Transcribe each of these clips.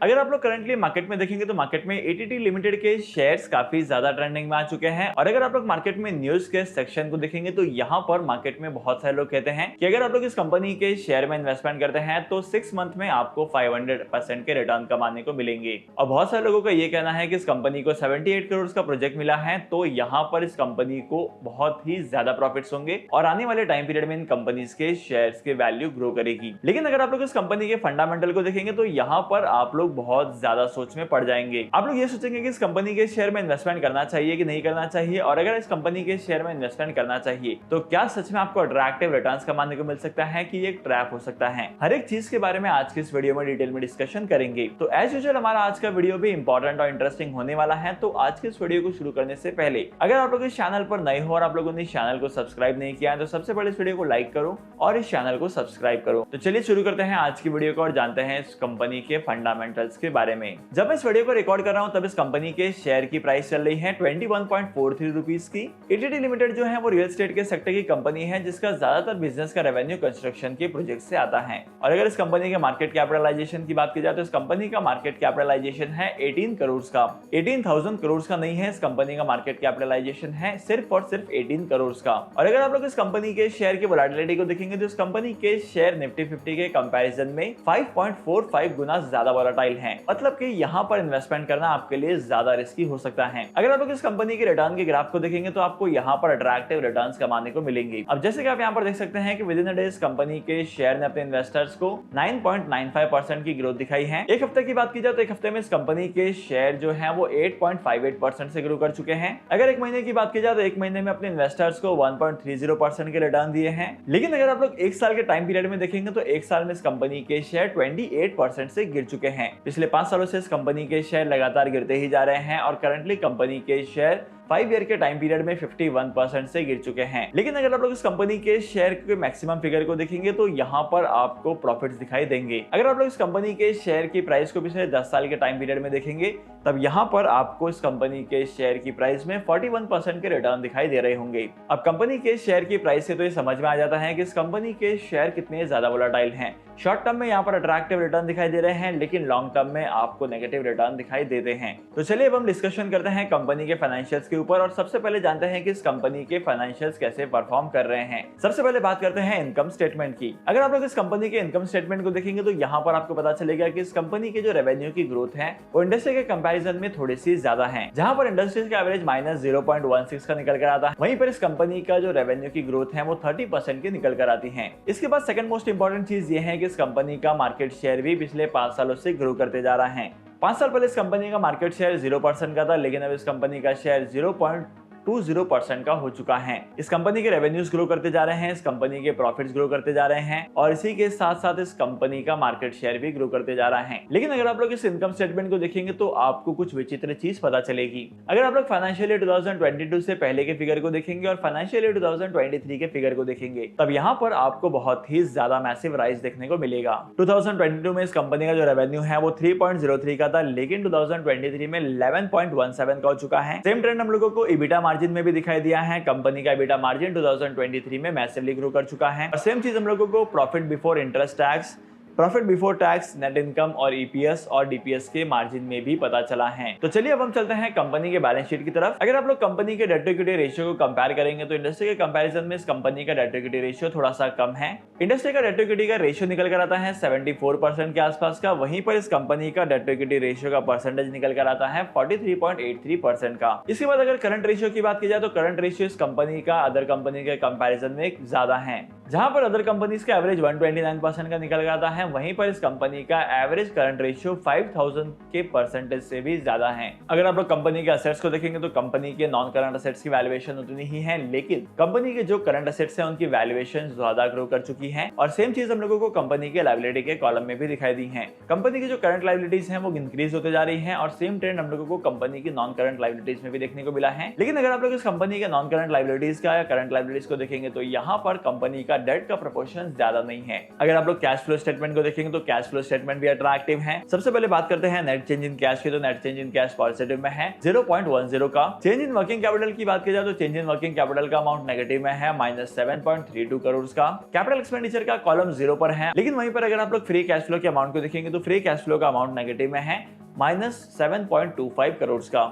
अगर आप लोग करंटली मार्केट में देखेंगे तो मार्केट में एटीटी लिमिटेड के शेयर्स काफी ज्यादा ट्रेंडिंग में आ चुके हैं। और अगर आप लोग मार्केट में न्यूज के सेक्शन को देखेंगे तो यहाँ पर मार्केट में बहुत सारे लोग कहते हैं कि अगर आप लोग इस कंपनी के शेयर में इन्वेस्टमेंट करते हैं तो 6 मंथ में आपको 500% के रिटर्न कमाने को मिलेंगे। और बहुत सारे लोगों का ये कहना है कि इस कंपनी को 78 करोड़ का प्रोजेक्ट मिला है, तो यहाँ पर इस कंपनी को बहुत ही ज्यादा प्रॉफिट्स होंगे और आने वाले टाइम पीरियड में इन कंपनीज के शेयर्स के वैल्यू ग्रो करेगी। लेकिन अगर आप लोग इस कंपनी के फंडामेंटल को देखेंगे तो यहाँ पर आप लोग बहुत ज्यादा सोच में पड़ जाएंगे। आप लोग ये सोचेंगे कि इस कंपनी के शेयर में इन्वेस्टमेंट करना चाहिए कि नहीं करना चाहिए, और अगर इस कंपनी के शेयर में इन्वेस्टमेंट करना चाहिए तो क्या सच में आपको अट्रैक्टिव रिटर्न्स कमाने को मिल सकता है कि ये एक ट्रैप हो सकता है। हर एक चीज के बारे में आज के इस वीडियो में डिटेल में डिस्कशन करेंगे। तो एज यूजुअल हमारा आज का वीडियो भी इंपॉर्टेंट और इंटरेस्टिंग होने वाला है। तो आज के इस वीडियो को शुरू करने से पहले अगर आप लोग इस चैनल पर नए हो और आप लोगों ने इस चैनल को सब्सक्राइब नहीं किया है तो सबसे पहले इस वीडियो को लाइक करो और इस चैनल को सब्सक्राइब करो। तो चलिए शुरू करते हैं आज की वीडियो को और जानते हैं इस कंपनी के फंडामेंटल्स के बारे में। जब मैं इस वीडियो को रिकॉर्ड कर रहा हूं तब इस कंपनी के शेयर की प्राइस चल रही है 21.43 रुपीस की। एटीटी लिमिटेड जो है वो रियल एस्टेट के सेक्टर की कंपनी है जिसका ज्यादातर बिजनेस का रेवेन्यू कंस्ट्रक्शन के प्रोजेक्ट से आता है। और अगर इस कंपनी के मार्केट कैपिटलाइजेशन की बात की जाए तो इस कंपनी का मार्केट कैपिटलाइजेशन है 18 करोड़ का। 18,000 करोड़ का नहीं है, इस कंपनी का मार्केट कैपिटलाइजेशन है सिर्फ और सिर्फ 18 करोड़ का। और अगर आप लोग इस कंपनी के शेयर की वोलेटिलिटी को देखेंगे तो इस कंपनी के शेयर निफ्टी 50 के कंपैरिजन में 5.45 गुना ज्यादा वोलेटाइल है। मतलब कि यहाँ पर इन्वेस्टमेंट करना आपके लिए ज्यादा रिस्की हो सकता है। अगर आप लोग इस कंपनी के रिटर्न के ग्राफ को देखेंगे तो आपको यहाँ पर अट्रैक्टिव रिटर्न्स कमाने को मिलेंगे। अब जैसे कि आप यहाँ पर देख सकते हैं कि विद इन अ डे इस कंपनी के शेयर ने अपने इन्वेस्टर्स को 9.95% की ग्रोथ दिखाई है। एक हफ्ते की बात की जाए तो एक हफ्ते में इस कंपनी के शेयर जो है वो 8.58% से ग्रो कर चुके हैं। अगर एक महीने की बात की जाए तो एक महीने में अपने इन्वेस्टर्स को 1.30% के रिटर्न दिए हैं। लेकिन अगर आप लोग एक साल के टाइम पीरियड में देखेंगे तो एक साल में इस कंपनी के शेयर 28% से गिर चुके हैं। पिछले 5 सालों से इस कंपनी के शेयर लगातार गिरते ही जा रहे हैं और करंटली कंपनी के शेयर 5 ईयर के टाइम पीरियड में 51% से गिर चुके हैं। लेकिन अगर आप लोग इस कंपनी के शेयर के मैक्सिमम फिगर को देखेंगे तो यहाँ पर आपको प्रॉफिट्स दिखाई देंगे। अगर आप लोग इस कंपनी के शेयर की प्राइस को पिछले 10 साल के टाइम पीरियड में देखेंगे तब यहाँ पर आपको इस कंपनी के शेयर की प्राइस में 41% के रिटर्न दिखाई दे रहे होंगे। अब कंपनी के शेयर की प्राइस से तो ये समझ में आ जाता है कि इस कंपनी के शेयर कितने ज्यादा वोलेटाइल हैं। शॉर्ट टर्म में यहाँ पर अट्रैक्टिव रिटर्न दिखाई दे रहे हैं लेकिन लॉन्ग टर्म में आपको नेगेटिव रिटर्न दिखाई देते हैं। तो चलिए अब हम डिस्कशन करते हैं कंपनी के फाइनेंशियल्स के ऊपर और सबसे पहले जानते हैं कि इस कंपनी के फाइनेंशियल्स कैसे परफॉर्म कर रहे हैं। सबसे पहले बात करते हैं इनकम स्टेटमेंट की। अगर आप लोग इस कंपनी के इनकम स्टेटमेंट को देखेंगे तो यहाँ पर आपको पता चलेगा कि इस कंपनी के जो रेवेन्यू की ग्रोथ है वो इंडस्ट्री के कंपैरिजन में थोड़ी सी ज्यादा है। जहां पर इंडस्ट्री का एवरेज -0.16 का निकल कर आता है, वहीं पर इस कंपनी का जो रेवेन्यू की ग्रोथ है वो 30% की निकल कर आती है। इसके बाद सेकंड मोस्ट इंपॉर्टेंट चीज ये है कि इस कंपनी का मार्केट शेयर भी पिछले 5 सालों से ग्रो करते जा रहा है। 5 साल पहले इस कंपनी का मार्केट शेयर 0% का था, लेकिन अब इस कंपनी का शेयर 0.20% का हो चुका है। इस कंपनी के रेवेन्यूज ग्रो करते जा रहे हैं, इस कंपनी के प्रॉफिट्स ग्रो करते जा रहे हैं और इसी के साथ साथ इस कंपनी का मार्केट शेयर भी ग्रो करते जा रहा है। लेकिन अगर आप लोग इस इनकम स्टेटमेंट को देखेंगे तो आपको कुछ विचित्र चीज पता चलेगी। अगर आप लोग फाइनेंशियल ईयर 2022 से पहले के फिगर को देखेंगे और फाइनेंशियल ईयर 2023 के फिगर को देखेंगे तब यहाँ पर आपको बहुत ही ज्यादा मैसिव राइज देखने को मिलेगा। 2022 में इस कंपनी का जो रेवेन्यू है वो 3.03 का था, लेकिन 2023 में 11.17 का हो चुका है। सेम ट्रेंड हम लोगों को इबिटा मार्जिन में भी दिखाई दिया है। कंपनी का इबिटा मार्जिन 2023 में मैसिवली ग्रो कर चुका है। और सेम चीज हम लोगों को profit before interest tax, profit before tax, net income और ईपीएस और डीपीएस के मार्जिन में भी पता चला है। तो चलिए अब हम चलते हैं कंपनी के बैलेंस शीट की तरफ। अगर आप लोग कंपनी के डेट टू इक्विटी रेशियो को कंपेयर करेंगे तो इंडस्ट्री के कंपैरिजन में इस कंपनी का डेट टू इक्विटी रेशियो थोड़ा सा कम है। इंडस्ट्री का डेट टू इक्विटी का रेशियो निकल कर आता है 74% के आसपास का, वहीं पर इस कंपनी का डेट टू इक्विटी रेशियो का परसेंटेज निकल कर आता है 43.83% का। इसके बाद अगर करंट रेशियो की बात की जाए तो करंट रेशियो इस कंपनी का अदर कंपनी के कंपैरिजन में ज्यादा है। जहां पर अदर कंपनीज का एवरेज 129% का निकल कर आता है, वहीं पर इस कंपनी का एवरेज करंट रेशियो 5000 के परसेंटेज से भी ज्यादा है। अगर आप लोग कंपनी के असेट्स को देखेंगे तो कंपनी के नॉन करंट असेट्स की वैल्यूएशन उतनी ही है, लेकिन कंपनी के जो करंट असेट्स हैं उनकी वैल्यूएशन ज्यादा ग्रो कर चुकी है। और सेम चीज हम लोगों को कंपनी के लायबिलिटी के कॉलम में भी दिखाई दी है। कंपनी की जो करंट लायबिलिटीज हैं वो इंक्रीज होते जा रही हैं और सेम ट्रेंड हम लोगों को कंपनी की नॉन करंट लायबिलिटीज में भी देखने को मिला है। लेकिन अगर आप लोग इस कंपनी के नॉन करंट लायबिलिटीज का या करंट लायबिलिटीज को देखेंगे तो यहाँ पर कंपनी का का डेट का प्रोपोर्शन ज्यादा नहीं है। अगर आप लोग कैश फ्लो स्टेटमेंट को देखेंगे तो कैश फ्लो स्टेटमेंट भी अट्रैक्टिव है। सबसे पहले बात करते हैं नेट चेंज इन कैश की, तो net change in cash positive में है 0.10 का। चेंज इन वर्किंग कैपिटल की बात की जाए तो चेंज इन वर्किंग कैपिटल का अमाउंट नेगेटिव में है -7.32 करोड़ का। कैपिटल एक्सपेंडिचर का कॉलम 0 पर है, लेकिन वहीं पर अगर आप लोग फ्री कैश फ्लो के अमाउंट को देखेंगे तो फ्री कैश फ्लो का अमाउंट नेगेटिव में है -7.25 करोड़ का।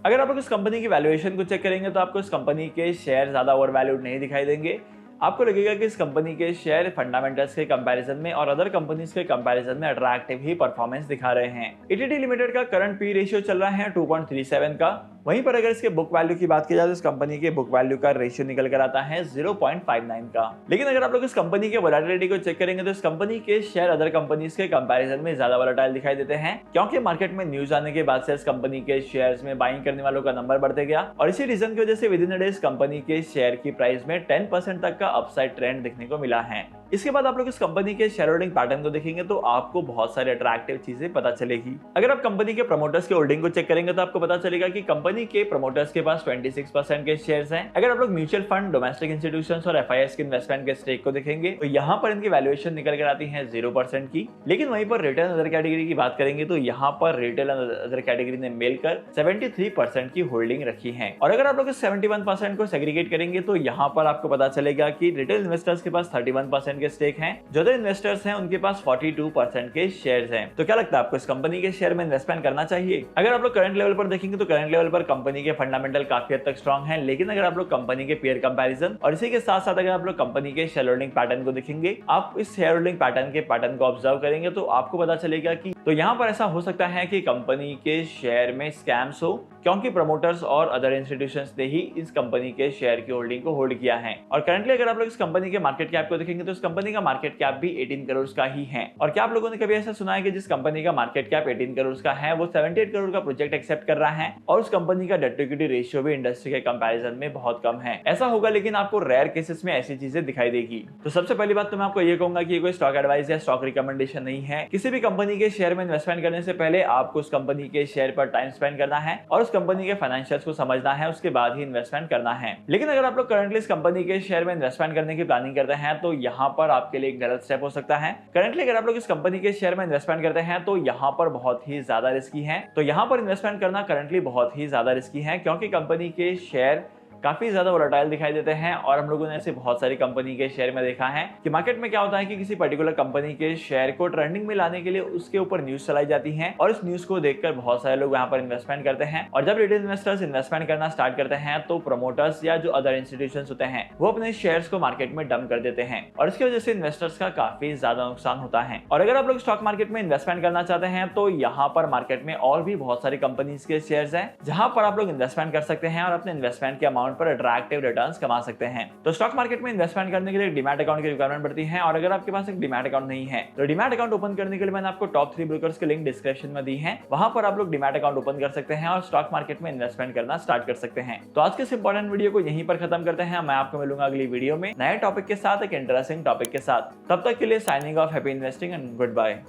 अगर आप लोग इस कंपनी की वैल्यूएशन को चेक करेंगे तो आपको इस कंपनी के शेयर ज्यादा ओवर वैल्यूड नहीं दिखाई देंगे। आपको लगेगा कि इस कंपनी के शेयर फंडामेंटल्स के कंपैरिजन में और अदर कंपनीज के कंपैरिजन में अट्रैक्टिव ही परफॉर्मेंस दिखा रहे हैं। ईटीटी लिमिटेड का करंट पी रेशियो चल रहा है 2.37 का। वहीं पर अगर इसके बुक वैल्यू की बात की जाए तो इस कंपनी के बुक वैल्यू का रेशियो निकल कर आता है 0.59 का। लेकिन अगर आप लोग इस कंपनी के वोलेटिलिटी को चेक करेंगे तो इस कंपनी के शेयर अदर कंपनीज के कंपैरिजन में ज्यादा वोलेटाइल दिखाई देते हैं, क्योंकि मार्केट में न्यूज आने के बाद से इस कंपनी के शेयर्स में बाइंग करने वालों का नंबर बढ़ते गया और इसी रीजन की वजह से विद इन अ डे इस कंपनी के शेयर की प्राइस में 10% तक का अपसाइड ट्रेंड देखने को मिला है। इसके बाद आप लोग इस कंपनी के शेयर होल्डिंग पैटर्न को देखेंगे तो आपको बहुत सारी अट्रैक्टिव चीजें पता चलेगी। अगर आप कंपनी के प्रमोटर्स के होल्डिंग को चेक करेंगे तो आपको पता चलेगा कि कंपनी के प्रमोटर्स के पास 26% के शेयर्स हैं। अगर आप लोग म्यूचुअल फंड, डोमेस्टिक इंस्टीट्यूशंस और एफआईएस के इन्वेस्टमेंट के स्टेक को देखेंगे तो यहाँ पर इनकी वैल्यूएशन निकल कर आती है 0% की। लेकिन वहीं पर रिटेल अदर कैटेगरी की बात करेंगे तो यहाँ पर रिटेल अदर कैटेगरी ने मिलकर 73% की होल्डिंग रखी है। और अगर आप लोग इस 71% को सेग्रीगेट करेंगे तो यहाँ पर आपको पता चलेगा कि रिटेल इन्वेस्टर्स के पास 31% के स्टेक हैं, जो अदर इन्वेस्टर्स हैं उनके पास 42% के शेयर्स हैं। तो क्या लगता है आपको इस कंपनी के शेयर में इन्वेस्टमेंट करना चाहिए? अगर आप लोग करंट लेवल पर देखेंगे तो करंट लेवल पर कंपनी के फंडामेंटल काफी हद तक स्ट्रांग है, लेकिन अगर आप लोग कंपनी के पेयर कंपैरिजन और इसी के साथ साथ अगर आप लोग कंपनी के शेयर होल्डिंग पैटर्न को देखेंगे, आप इस शेयर होल्डिंग पैटर्न को ऑब्जर्व करेंगे तो आपको पता चलेगा कि तो यहाँ पर ऐसा हो सकता है कि कंपनी के शेयर में स्कैम्स हो, क्योंकि प्रमोटर्स और अदर इंस्टीट्यूशंस ने ही इस कंपनी के शेयर की होल्डिंग को होल्ड किया है। और करंटली अगर आप लोग इस कंपनी के मार्केट कैप को देखेंगे तो इस कंपनी का मार्केट कैप भी 18 करोड़ का ही है। और क्या आप लोगों ने कभी ऐसा सुना है कि जिस कंपनी का मार्केट कैप 18 करोड़ का है वो 78 करोड़ का प्रोजेक्ट एक्सेप्ट कर रहा है और उस कंपनी का डेट टू इक्विटी रेशियो भी इंडस्ट्री के कंपैरिजन में बहुत कम है? ऐसा होगा, लेकिन आपको रेयर केसेस में ऐसी चीजें दिखाई देगी। तो सबसे पहली बात तो मैं आपको ये कहूंगा कि ये कोई स्टॉक एडवाइस या स्टॉक रिकमेंडेशन नहीं है। किसी भी कंपनी के शेयर में इन्वेस्टमेंट करने से पहले आपको उस कंपनी के शेयर पर टाइम स्पेंड करना है और उस कंपनी के फाइनेंशियल्स को समझना है, उसके बाद ही इन्वेस्टमेंट करना है। लेकिन अगर आप लोग करंटली इस कंपनी के शेयर में इन्वेस्टमेंट करने की प्लानिंग करते हैं तो यहाँ पर आपके लिए एक गलत स्टेप हो सकता है। करंटली अगर आप लोग इस कंपनी के शेयर में इन्वेस्टमेंट करते हैं तो यहाँ पर बहुत ही ज्यादा रिस्की है। तो यहाँ पर इन्वेस्टमेंट करना करंटली बहुत ही ज्यादा रिस्की है, क्योंकि कंपनी के शेयर काफी ज्यादा वोलेटाइल दिखाई देते हैं। और हम लोगों ने ऐसे बहुत सारी कंपनी के शेयर में देखा है कि मार्केट में क्या होता है कि किसी पर्टिकुलर कंपनी के शेयर को ट्रेंडिंग में लाने के लिए उसके ऊपर न्यूज चलाई जाती है और इस न्यूज को देखकर बहुत सारे लोग वहां पर इन्वेस्टमेंट करते हैं। और जब रिटेल इन्वेस्टर्स इन्वेस्टमेंट करना स्टार्ट करते हैं तो प्रमोटर्स या जो अदर इंस्टीट्यूशंस होते हैं वो अपने शेयर्स को मार्केट में डंप कर देते हैं और इसकी वजह से इन्वेस्टर्स का काफी ज्यादा नुकसान होता है। और अगर आप लोग स्टॉक मार्केट में इन्वेस्टमेंट करना चाहते हैं तो यहाँ पर मार्केट में और भी बहुत सारी कंपनीज के शेयर्स हैं जहां पर आप लोग इन्वेस्टमेंट कर सकते हैं और अपने इन्वेस्टमेंट के अमाउंट पर अट्रैक्टिव रिटर्न्स कमा सकते हैं। तो स्टॉक मार्केट में इन्वेस्टमेंट करने के लिए डीमैट अकाउंट की रिक्वायरमेंट पड़ती है और अगर आपके पास एक डीमैट अकाउंट नहीं है तो डीमैट अकाउंट ओपन करने के लिए मैंने आपको टॉप 3 ब्रोकर्स के लिंक डिस्क्रिप्शन में दी है, वहां पर आप लोग डीमैट अकाउंट ओपन कर सकते हैं और स्टॉक मार्केट में इन्वेस्टमेंट करना स्टार्ट कर सकते हैं। तो आज के इस इंपॉर्टेंट वीडियो को यहीं पर खत्म करते हैं। मैं आपको मिलूंगा अगली वीडियो में नए टॉपिक के साथ, एक इंटरेस्टिंग टॉपिक के साथ। तब तक के लिए signing off, happy investing and good bye.